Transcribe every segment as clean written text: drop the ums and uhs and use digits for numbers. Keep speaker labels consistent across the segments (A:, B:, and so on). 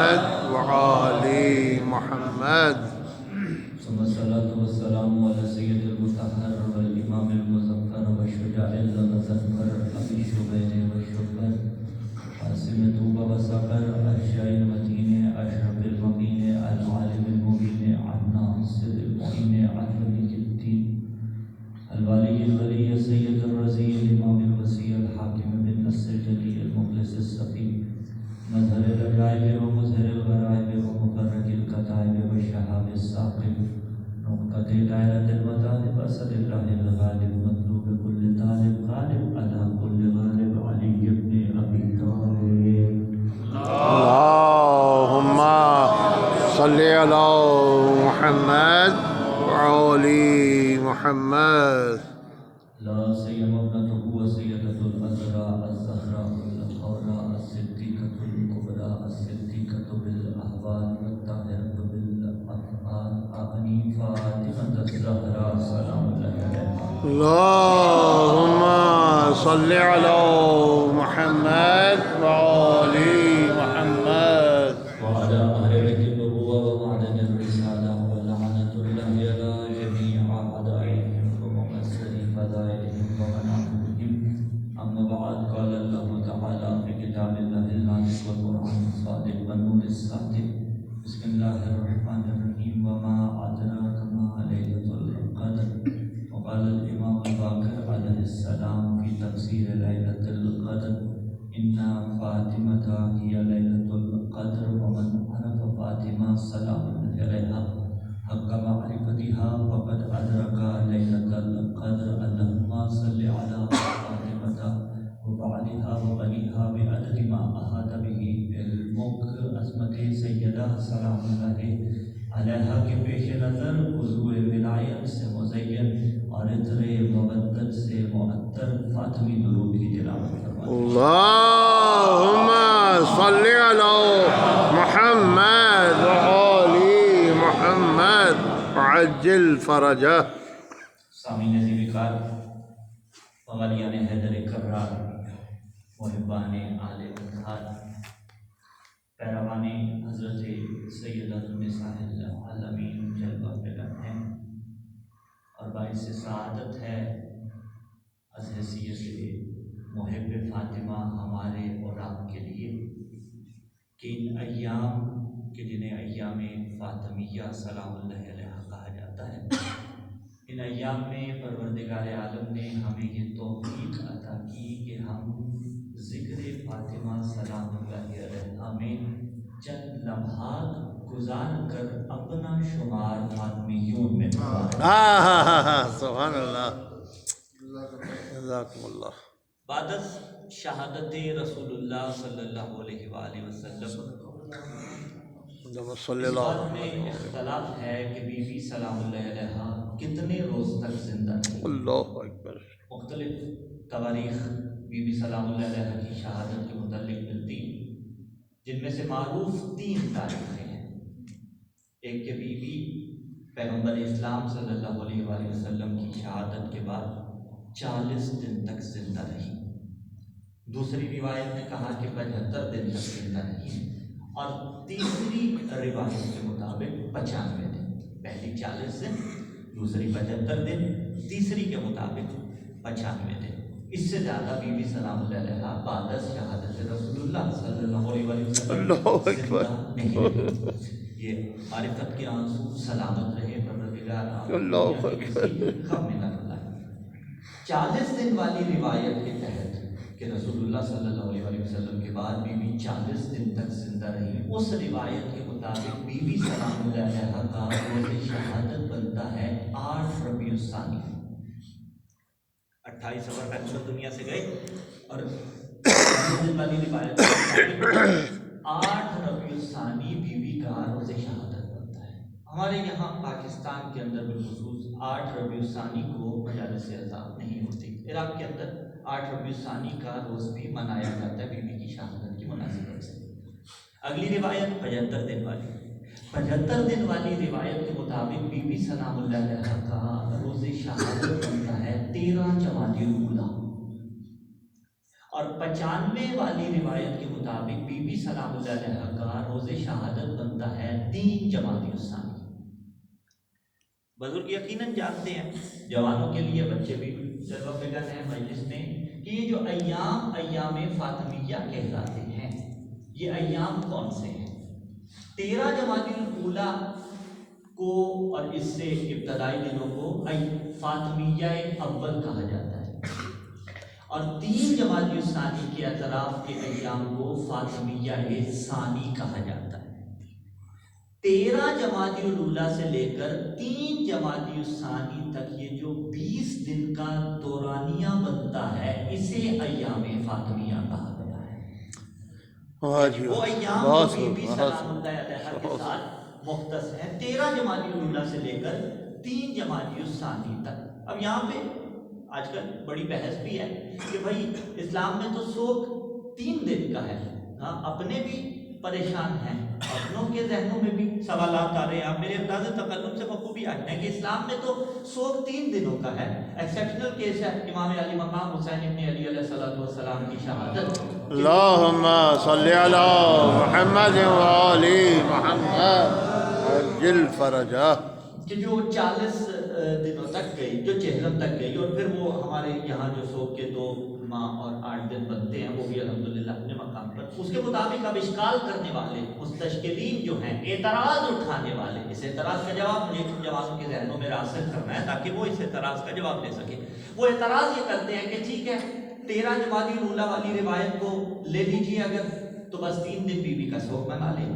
A: محمد وآل محمد.
B: ثم الصلاة والسلام على سيد المطهر والإمام المظفر والشجاع المظفر أبي الشبير والشبر قاسم طوبى وصقر الشاي المتين أشرف المبين العالم المبين الناصر المعين الولي الدين الولي الولي السيد الرزي الإمام الوسيع الحاكم بالنص الجلي المخلص الصفي مظهر العجائب ومظهر الغرائب ومفرج الكتائب والشهاب الساقب نقطة دائرة المطالب أسد الله الغالب مطلوب كل طالب غالب على كل غالب علي بن أبي طالب.
A: اللهم صل على محمد وآل محمد.
B: لا سيما ابنته وسيدة الأزراء الزهراء الحوراء الصديقة الكبرى الصديقة بالأحوال والطاهرة بالأفعال أعني فاطمة الزهراء سلام الله عليها.
A: اللهم صل على محمد وآل محمد.
B: وعلى أهل بيت النبوة ومعدن الرسالة ولعنة الله على جميع أعدائهم ومؤثري فضائلهم ومناقبهم. أما بعد قال الله تعالى في كتاب الله العزيز والقرآن الصادق والنور الصادق بسم الله الرحمن الرحيم وما أدراك ما ليلة القدر. وقال الإمام الباقر عليه السلام في تفسير ليلة القدر إن فاطمة هي ليلة القدر ومن عرف فاطمة سلام الله عليها حق معرفتها فقد أدرك ليلة القدر. اللهم صل على فاطمة وبعلها وبنيها بعدد ما أحاط به علمك. عظمت سیدہ سلام اللہ علیہا کے پیش نظر حضور ولایت سے مزین اور عطر مودت سے معطر فاطمی درود کی تلاوت فرمائیں.
A: اللهم صل على محمد وآل محمد وعجل فرجه.
B: سامعین عزیز وقار، مغالیان حیدر کرار، محبان آل مطہر، پیروان حضرت سیدہ النساء العالمین جلوہ فکر ہیں، اور باعث سعادت ہے از حیثیت محب فاطمہ ہمارے اور آپ کے لیے کہ ان ایام کے جنہیں ایام فاطمیہ سلام اللہ علیہ کہا جاتا ہے، ان ایام میں پروردگار عالم نے ہمیں یہ توفیق عطا کی کہ ہم ذکر فاطمہ سلام اللہ علیہ میں چند لمحات گزار کر اپنا شمار فاطمیون میں
A: سبحان اللہ. جزاکم اللہ.
B: بعد از شہادت رسول اللہ صلی اللہ علیہ وآلہ وسلم
A: صلی
B: اس
A: اللہ
B: بات میں اختلاف ہے کہ بی بی سلام اللہ علیہ کتنے روز تک زندہ رہی.
A: اللہ اکبر.
B: مختلف تواریخ بی بی سلام اللہ علیہ کی شہادت کے متعلق ملتی، جن میں سے معروف 3 تاریخیں ہیں. ایک کہ بی بی پیغمبر اسلام صلی اللہ علیہ وآلہ وسلم کی شہادت کے بعد 40 دن تک زندہ رہی. دوسری روایت نے کہا کہ 75 دن تک زندہ رہی، اور تیسری روایت کے مطابق 95 دن. پہلی 40 دن، دوسری 75 دن، تیسری کے مطابق 95 دن. اس سے زیادہ بی بی سلام اللہ علیہ بعد از شہادت رسول اللہ صلی اللہ علیہ وسلم زندہ نہیں رہی. یہ معرفت کے آنسو سلامت رہے پروردگار
A: اللہ اکبر.
B: کب ملا اللہ. 40 دن والی روایت کے تحت کہ رسول اللہ صلی اللہ علیہ وسلم کے بعد بی بی 40 دن تک زندہ رہی، اس روایت کے مطابق بی بی سلام اللہ علیہ کا روز شہادت بنتا ہے 8 ربیع الثانی. 28 سفر پیغمبر دنیا سے گئے، اور 40 دن والی روایت کے مطابق 8 ربیع الثانی بی بی کا روز شہادت بنتا ہے. ہمارے یہاں پاکستان کے اندر بالخصوص 8 ربیع الثانی کو مجالس اعزاز نہیں ہوتی. عراق کے اندر 8 ربیع الثانی کا روز بھی منایا جاتا ہے بی بی کی شہادت کی مناسبت سے. اگلی روایت 75 دن والی. 75 دن والی روایت کے مطابق بی بی سلام اللہ علیہ کا روز شہادت بنتا ہے 13 جمادی الاولیٰ. اور 95 والی روایت کے مطابق بی بی سلام اللہ علیہ کا روز روز شہادت بنتا ہے 3 جمادی الثانی۔ بزرگ یقیناً جانتے ہیں، جوانوں کے لیے بچے بھی جلوہ فکر ہیں مجلس میں، کہ یہ جو ایام ایام فاطمیہ کہلاتے ہیں، یہ ایام کون سے ہیں؟ 13 جمادی الاولیٰ کو اور اس سے ابتدائی دنوں کو فاطمیہ اول کہا جاتا ہے، اور 3 جمادی الثانی کے اطراف کے ایام کو فاطمیہ ثانی کہا جاتا ہے۔ 13 جمادی الاولیٰ سے لے کر 3 جمادی الثانی تک یہ جو 20 دن کا دورانیہ بنتا ہے، اسے ایام فاطمیہ کہا گیا ہے۔ وہ ایام جو بی بی سلام اللہ علیہ کے ساتھ مختص ہیں، 13 جمادی الاولیٰ سے لے کر 3 جمادی الثانی تک۔ اب یہاں پہ آج کل بڑی بحث بھی ہے کہ بھائی اسلام میں تو سوگ 3 دن کا ہے، اپنے بھی پریشان ہیں، اپنوں کے ذہنوں میں بھی سوالات آ رہے ہیں۔ آپ میرے انداز تکلم سے بخوبی آتے ہیں کہ اسلام میں تو سوگ 3 دنوں کا ہے، ایکسیپشنل کیس ہے امام علی مقام حسین ابن علی علیہ السلام کی شہادت۔
A: اللہم صلی علی محمد و آل محمد عجل فرجہ،
B: کہ جو 40 دنوں تک گئی، جو چہلم تک گئی، اور پھر وہ ہمارے یہاں جو سوگ کے 2 ماہ اور 8 دن بنتے ہیں، وہ بھی الحمدللہ اپنے مقام پر۔ اس کے مطابق اب اشکال کرنے والے مستشکلین جو ہیں، اعتراض اٹھانے والے، اس اعتراض کا جواب مجھے جوانوں کے ذہنوں میں راسخ کرنا ہے تاکہ وہ اس اعتراض کا جواب دے سکے۔ وہ اعتراض یہ کرتے ہیں کہ ٹھیک ہے، 13 جمادی الاولیٰ والی روایت کو لے لیجیے اگر، تو بس 3 دن بیوی کا سوگ منا لیں،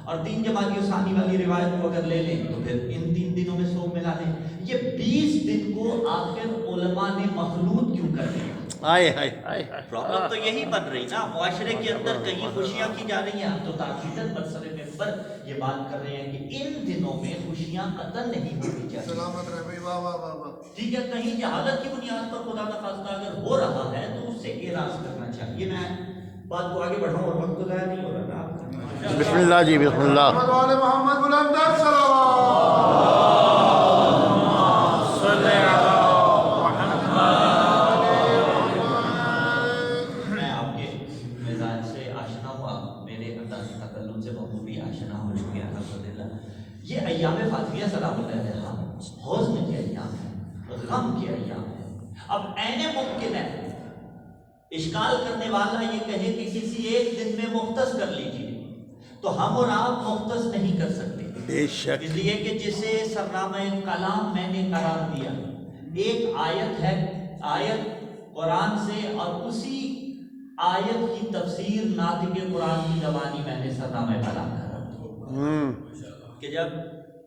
B: اور 3 جمادی الثانی والی روایت کو اگر لے لیں تو پھر ان 3 دنوں میں سوگ ملا لیں۔ یہ 20 دن کو آخر علماء نے مخلوط کیوں کر دیا؟ پرابلم تو یہی بن رہی نا، معاشرے کے اندر کہیں خوشیاں کی جا رہی ہیں، ہم تو تاکیداً برسر ممبر یہ بات کر رہے ہیں کہ ان دنوں میں خوشیاں قطعاً نہیں ہونی چاہیے۔
C: سلامت رہے، واہ واہ واہ واہ۔
B: ٹھیک ہے، کہیں جہالت کی بنیاد پر خدا نخواستہ اگر ہو رہا ہے تو اس سے اعراض کرنا چاہیے۔ میں بات کو آگے بڑھاؤں، اور وقت تو ضائع نہیں ہو رہا نا۔
A: بسم اللہ جی، بسم اللہ۔
C: محمد والے محمد بلند در صلوات۔
B: میں آپ کے مزاج سے آشنا ہوا، میرے انداز تکلم سے بخوبی آشنا ہو چکے ہیں الحمدللہ۔ یہ ایام فاطمیہ سلام اللہ علیہ حزن کے ایام ہیں، غم کے ایام ہیں۔ اب عین ممکن ہے اشکال کرنے والا یہ کہے کہ کسی ایک دن میں مختص کر لیجیے، تو ہم اور آپ مختص نہیں کر سکتے،
A: بے شک،
B: اس لیے کہ جسے سرنامہ کلام میں نے قرار دیا، ایک آیت ہے، آیت قرآن سے، اور اسی آیت کی تفسیر ناطق قرآن کی زبانی میں نے سرنامہ کلام قرار دیا، کہ جب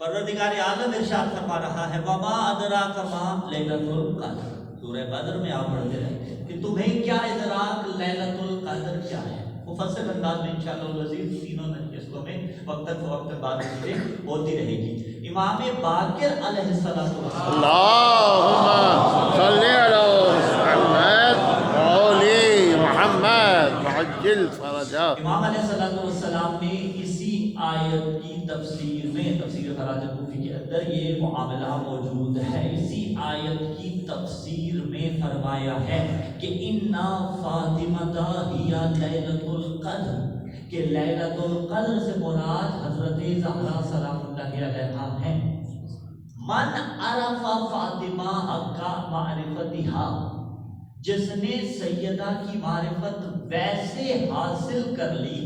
B: پروردگار عالم ارشاد فرما رہا ہے وَمَا أَدْرَاكَ مَا لَيْلَةُ الْقَدْرِ، سورہ قدر میں آپ پڑھتے رہتے ہیں کہ تمہیں کیا ادراک لیلۃ القدر کیا ہے۔ مفصل انداز میں انشاءاللہ العزیز تینوں نشستوں میں وقتاً فوقتاً بات ہوتی رہے گی۔ امام باقر علیہ السلام،
A: اللہم صلی علی محمد و آل محمد عجل فرجہ۔
B: امام علیہ السلام نے اسی آیت کی تفسیر میں، تفسیر خراج کوفی کے اندر یہ معاملہ موجود ہے، اسی آیت کی تفسیر میں فرمایا ہے کہ اِنَّا فاطمۃ ہی لیلۃ القدر، کہ لیلۃ القدر سے مراد حضرت زہرا سلام اللہ علیہا ہیں۔ من عرف فاطمہ حق معرفتہا، جس نے سیدہ کی معرفت ویسے حاصل کر لی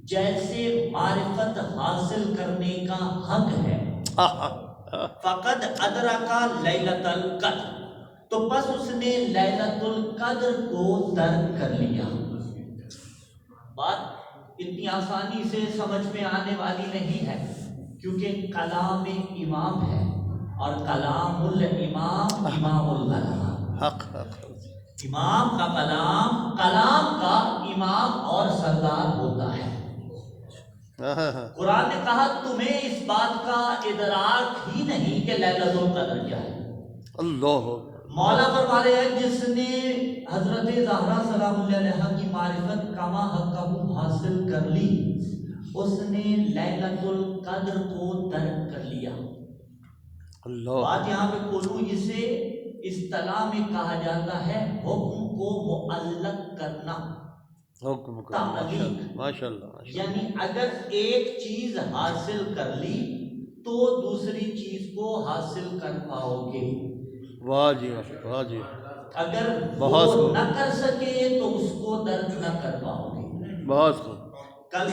B: جیسے معرفت حاصل کرنے کا حق ہے، فقد ادرکا لیلۃ القدر، تو بس اس نے لیلۃ القدر کو درک کر لیا۔ بات اتنی آسانی سے سمجھ میں آنے والی نہیں ہے، کیونکہ کلام امام ہے، اور کلام الامام امام الکلام، امام کا کلام، کلام کا امام اور سردار ہوتا ہے۔ قرآن نے کہا تمہیں اس بات کا ادراک ہی نہیں کہ لیلۃ القدر کیا ہے۔
A: اللہ
B: مولا فرما رہے ہیں جس نے حضرت زہرا سلام اللہ علیہا کی معرفت کما حقہ حاصل کر لی، اس نے لیلۃ القدر کو درک کر لیا۔
A: اللہ،
B: بات یہاں پہ کھولوں، اسے اصطلاح میں کہا جاتا ہے حکم کو معلق کرنا۔
A: حکم کرو
B: تعلیق،
A: ماشاء اللہ
B: یعنی اگر ایک چیز حاصل کر لی تو دوسری چیز کو حاصل کر پاؤ گے،
A: واہ جی واہ جی
B: اگر
A: بہت
B: وہ
A: خوب،
B: نہ کر سکے تو اس کو درک نہ کر پاؤ گے۔
A: بہت خوب۔
B: کل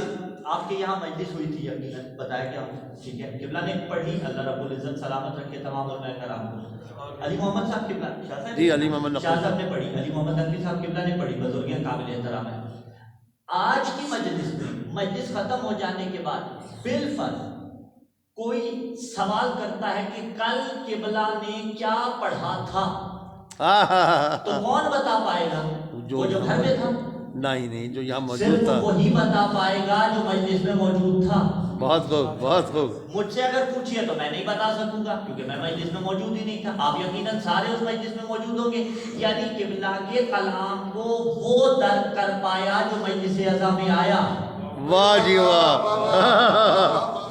B: آپ کے یہاں مجلس ہوئی تھی، یقیناً بتایا گیا، ٹھیک ہے، قبلہ نے پڑھی، اللہ رب العزت سلامت رکھے تمام علماء کرام کو۔ علی محمد صاحب قبلہ، شاہ صاحب
A: جی علی محمد نقوی
B: شاہ صاحب نے پڑھی، علی محمد نقوی صاحب قبلہ نے پڑھی، بزرگیں قابل احترام ہے۔ آج کی مجلس میں مجلس ختم ہو جانے کے بعد بالفرض کوئی سوال کرتا ہے کہ کل قبلہ نے کیا پڑھا تھا، تو کون بتا پائے گا؟ وہ جو گھر میں تھا؟
A: نہیں، جو یہاں موجود
B: صرف
A: تھا۔
B: وہی بتا پائے گا جو مجلس میں موجود تھا۔
A: بہت خوب، بہت خوب۔
B: مجھ سے اگر پوچھیے تو میں نہیں بتا سکوں گا کیونکہ میں مجلس میں موجود ہی نہیں تھا، آپ یقیناً سارے اس مجلس میں موجود ہوں گے، یعنی قبلہ کے کلام کو وہ درک کر پایا جو مجلس اعظا میں آیا۔
A: واہ جی واہ،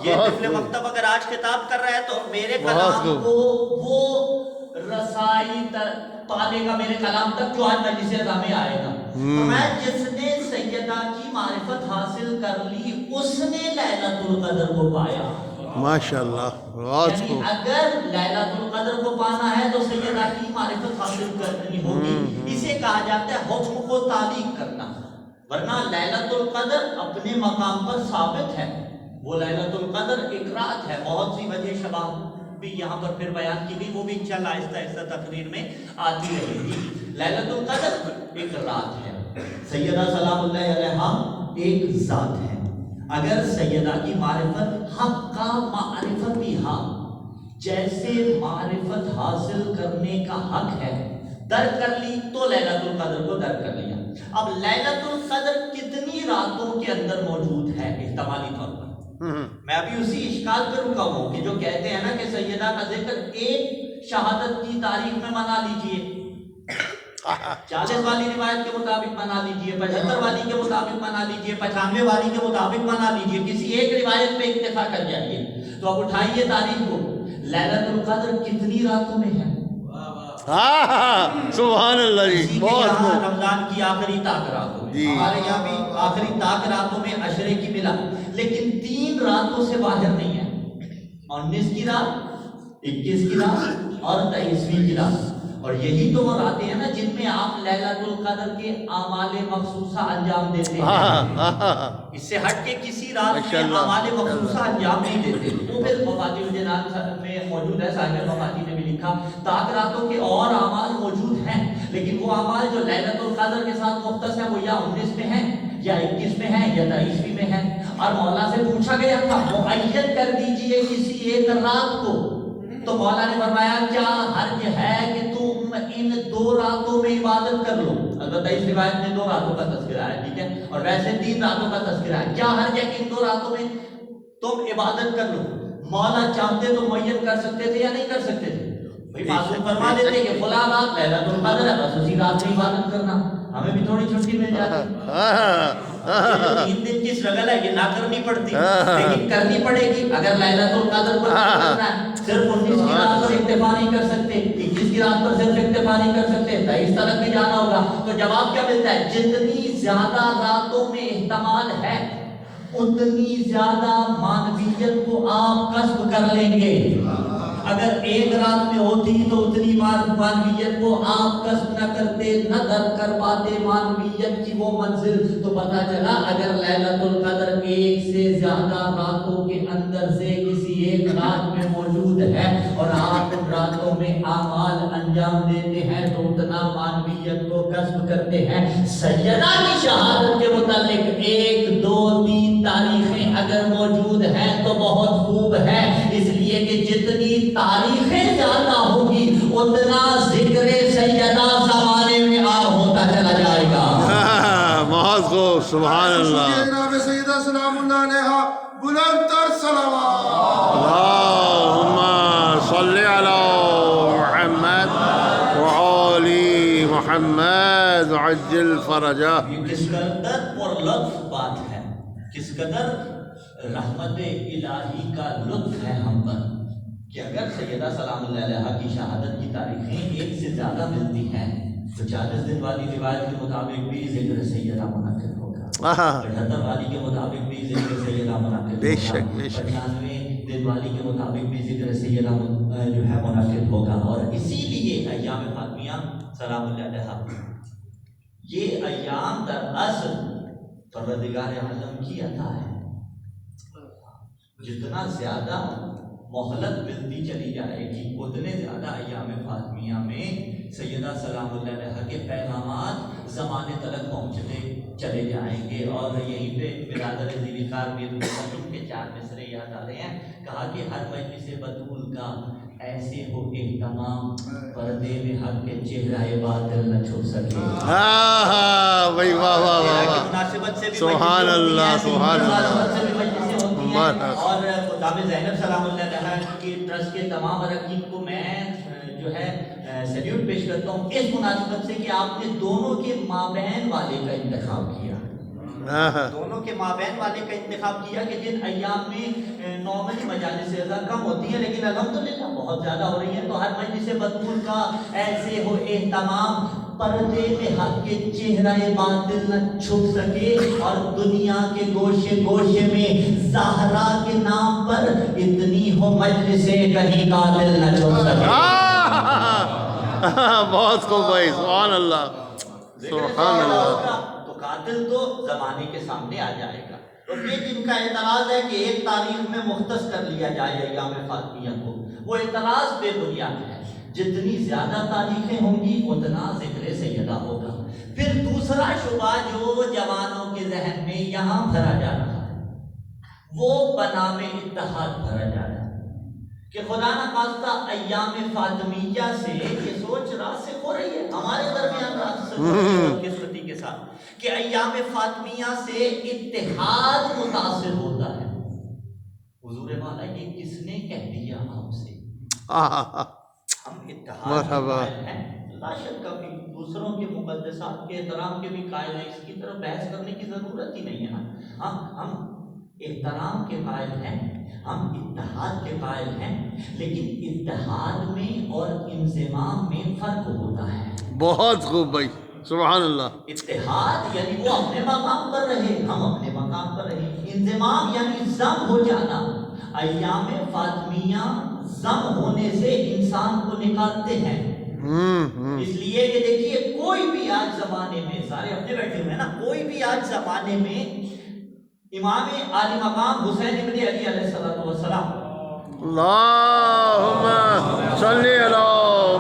B: یہ طفل مکتب اگر آج خطاب کر رہا ہے تو میرے
A: بہت
B: کلام کو وہ رسائی پالے گا میرے کلام تک جو آج مجلس اعظا میں آئے گا۔ میں جس نے سیدہ کی معرفت حاصل کر لی اس نے لیلۃ القدر کو پایا۔
A: ماشاء اللہ، بہت
B: یعنی
A: خوب۔
B: اگر لیلۃ القدر کو پانا ہے تو سیدہ کی معرفت حاصل کرنی ہوگی، اسے کہا جاتا ہے حکم کو تعلیق کرنا، ورنہ لیلۃ القدر اپنے مقام پر ثابت ہے، وہ لیلۃ القدر ایک رات ہے، بہت سی وجہ شباب بھی یہاں پر پھر بیان کی گئی، وہ بھی انشاءاللہ آہستہ آہستہ تقریر میں آتی رہے گی۔ لیلۃ القدر ایک رات ہے، سیدہ سلام اللہ علیہا ایک ذات ہے۔ اگر سیدہ کی معرفت حق معرفتہا، جیسے معرفت حاصل کرنے کا حق ہے، درک کر لی تو لیلۃ القدر کو درک کر لیا۔ اب لیلۃ القدر کتنی راتوں کے اندر موجود ہے احتمالی طور پر؟ میں ابھی اسی اشکال پہ رکا ہوں کہ جو کہتے ہیں نا کہ سیدہ کا ذکر ایک شہادت کی تاریخ میں منا لیجئے، 40 والی روایت کے مطابق منا لیجئے، 75 والی کے مطابق منا لیجئے، 95 والی کے مطابق منا لیجئے، کسی ایک روایت پہ اکتفا کر جائیے۔ تو اب اٹھائیے تاریخ کو، لیلۃ القدر کتنی راتوں میں ہے؟
A: سبحان اللہ جی، بہت خوب۔
B: رمضان کی آخری تاک راتوں میں، ہمارے یہاں بھی آخری تاک راتوں میں عشرے کی ملا، لیکن 3 راتوں سے باہر نہیں ہے، 19 کی رات، 21 کی رات اور 23ویں کی رات۔ اور یہی تو وہ راتیں ہیں نا جن میں آپ لیلۃ القدر کے اعمال مخصوصہ انجام دیتے ہیں، اس سے ہٹ کے کسی رات میں اعمال مخصوصہ انجام نہیں دیتے۔ وہ پھر مفاتیح الجنان میں موجود ہے، صاحب مفاتیح نے بھی لکھا تاک راتوں کے اور اعمال موجود ہیں، لیکن وہ اعمال جو لیلۃ القدر کے ساتھ مختص ہیں وہ یا 19 میں ہیں یا 21 میں ہیں یا 23ویں میں ہیں۔ اور مولا سے پوچھا گیا تھا معین کر دیجئے کسی ایک رات کو، تو مولا نے فرمایا کیا حرج ہے کہ تم ان 2 راتوں میں عبادت کر لو؟ البتہ اس روایت میں 2 راتوں کا تذکرہ ہے، ٹھیک ہے، اور ویسے 3 راتوں کا تذکرہ ہے۔ کیا حرج ہے کہ ان 2 راتوں میں تم عبادت کر لو؟ مولا چاہتے تو معین کر سکتے تھے یا نہیں کر سکتے تھے؟ بھئی معصوم فرما دیتے کہ فلاں رات لیلۃ القدر ہے، بس اسی رات میں عبادت کرنا، ہمیں بھی تھوڑی چھٹی مل جاتی۔ 3 دن کی سٹرگل ہے، یہ نہ کرنی پڑتی لیکن کرنی پڑے گی اگر لیلۃ القدر پر کرنا ہے۔ صرف 19 کی رات پر اکتفا نہیں کر سکتے، 21 کی رات پر صرف اکتفا نہیں کر سکتے، 23 تک بھی جانا ہوگا۔ تو جواب کیا ملتا ہے؟ جتنی زیادہ راتوں میں احتمال ہے اتنی زیادہ معنویت کو آپ کسب کر لیں گے۔ اگر ایک رات میں ہوتی تو اتنی معنویت کو آپ کسب نہ کرتے، نہ درک کر پاتے معنویت کی وہ منزل۔ تو پتہ چلا اگر لیلۃ القدر 1 سے زیادہ راتوں کے اندر سے کسی ایک رات میں موجود ہے اور آپ ان راتوں میں اعمال انجام دیتے ہیں تو اتنا معنویت کو کسب کرتے ہیں۔ سیدہ کی شہادت کے متعلق 1 2 3 تاریخیں اگر موجود ہیں تو بہت خوب ہے، اس لیے کہ جتنی تاریخیں زیادہ ہوگی اتنا ذکر سیدہ زمانے میں آپ ہوتا چلا جائے گا۔
A: بہت خوب، سبحان اللہ۔
C: جناب سیدہ سلام اللہ علیہا بلند تر صلوات۔
A: اللہم صلی علی محمد وعلی محمد عجل فرجہ۔
B: یہ کس قدر پر لطف بات ہے، کس قدر رحمت الہی کا لطف ہے ہم پر کہ اگر سیدہ سلام اللہ علیہا کی شہادت کی تاریخیں 1 سے زیادہ ملتی ہیں تو 40 دن والی روایت کے مطابق بھی ذکر سیدہ منعقد ہوگا،
A: ہاں
B: 78 والی کے مطابق بھی ذکر سیدہ منعقد
A: بے
B: ہوگا،
A: شک بے شک
B: 95 دن والی کے مطابق بھی ذکر سیدہ جو ہے منعقد ہوگا۔ اور اسی لیے ایام فاطمیہ سلام اللہ علیہا یہ ایام در اصل پروردگار عالم کی عطا ہے۔ جتنا زیادہ مہلت ملتی چلی جائے گی اتنے زیادہ ایام فاطمیہ میں سیدہ سلام اللہ علیہا کے پیغامات زمانے تلک پہنچتے چلے جائیں گے۔ اور یہیں پہ برادر ذوالفقار میر القاسم کے 4 مصرے یاد آ رہے ہیں، کہا کہ ہر مجلس بطول کا ایسے ہو اہتمام، پردے میں حق کے چہرہ باطل نہ چھپ سکے۔
A: ہاں ہاں بھائی واہ واہ واہ واہ
B: مناسبت سے بھی
A: سبحان اللہ سبحان اللہ
B: اور خدام زینب سلام اللہ علیہا کی ٹرسٹ کے تمام اراکین کو میں جو ہے سیلیوٹ پیش کرتا ہوں اس مناسبت سے کہ آپ نے دونوں کے مابین والے کا انتخاب کیا، دونوں کے مابین والے کا انتخاب کیا کہ جن ایام میں نارملی مجالس عظا کم ہوتی ہیں لیکن الحمدللہ بہت زیادہ ہو رہی ہیں، تو ہر مجلس بطول کا ایسے ہو اہتمام، پردے میں حق کے چہرہ باطل نہ چھپ سکے، اور دنیا کے گوشے گوشے میں زہرا کے نام پر اتنی ہو مجلسیں کہیں قاتل نہ چھپ سکے۔
A: بہت خوب بھائی سبحان اللہ سبحان اللہ۔
B: تو قاتل تو زمانے کے سامنے آ جائے گا۔ تو یہ جن کا اعتراض ہے کہ ایک تاریخ میں مختص کر لیا جائے ایام فاطمیہ کو، وہ اعتراض بے بنیاد ہے۔ جتنی زیادہ تاریخیں ہوں گی اتنا ذکر سیدہ ہوگا۔ پھر دوسرا شبہ جو جوانوں کے ذہن میں یہاں بھرا جا رہا ہے وہ بنام اتحاد بھرا جا رہا ہے کہ خدا نخواستہ ایام فاطمیہ سے یہ سوچ راسخ ہو رہی ہے ہمارے درمیان راسخ قسمتی کے ساتھ کہ ایام فاطمیہ سے اتحاد متاثر ہوتا ہے۔ حضور والا یہ کس نے کہہ دیا آپ سے؟ ہم اتحاد کے قائل ہیں، لا شک کا بھی دوسروں کے مقدسات کے احترام کے بھی قائل ہیں، اس کی طرف بحث کرنے کی ضرورت ہی نہیں ہے نا۔ ہم احترام کے قائل ہیں، ہم اتحاد کے قائل ہیں، لیکن اتحاد میں اور انضمام میں فرق ہوتا ہے۔
A: بہت خوب بھائی سبحان اللہ۔
B: اتحاد یعنی وہ اپنے مقام پر رہے، ہم اپنے مقام پر رہے۔ انضمام یعنی ضم ہو جانا۔ ایام فاطمیہ ضم ہونے سے انسان کو نکالتے ہیں، اس لیے کہ دیکھیے کوئی بھی آج زمانے میں، سارے اپنے بیٹھے ہوئے ہیں نا، کوئی بھی آج زمانے میں امام عالی مقام حسین ابن علی علیہ السلام،
A: اللہم صلی علی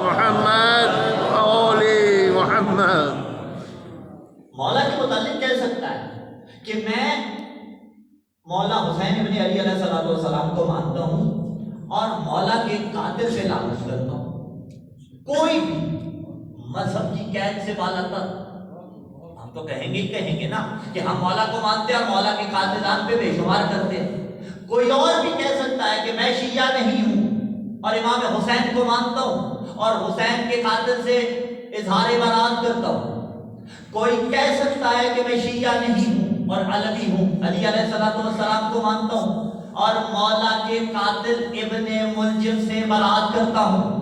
A: محمد اولی محمد،
B: مولا کے متعلق کہہ سکتا ہے کہ میں مولا حسین ابن علی علیہ السلام کو مانتا ہوں اور مولا کے قاتل سے لعنت کرتا ہوں۔ کوئی بھی مذہب کی قید سے بالا تر ہم تو کہیں گے نا کہ ہم مولا کو مانتے ہیں اور مولا کے قاتلان پہ بے شمار کرتے ہیں۔ کوئی اور بھی کہہ سکتا ہے کہ میں شیعہ نہیں ہوں اور امام حسین کو مانتا ہوں اور حسین کے قاتل سے اظہار برات کرتا ہوں۔ کوئی کہہ سکتا ہے کہ میں شیعہ نہیں ہوں اور علوی ہوں، علی علیہ السلام کو مانتا ہوں اور مولا کے قاتل ابن ملجم سے برات کرتا ہوں،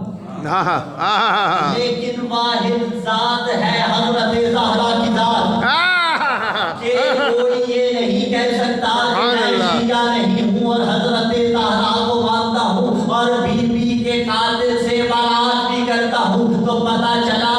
B: لیکن واحد ذات ہے حضرت زہرا کی ذات، کہ کوئی یہ نہیں کہہ سکتا کہ میں شیعہ نہیں ہوں اور حضرت زہرا کو مانتا ہوں اور بی بی کے قاتل سے برات بھی کرتا ہوں۔ تو پتہ چلا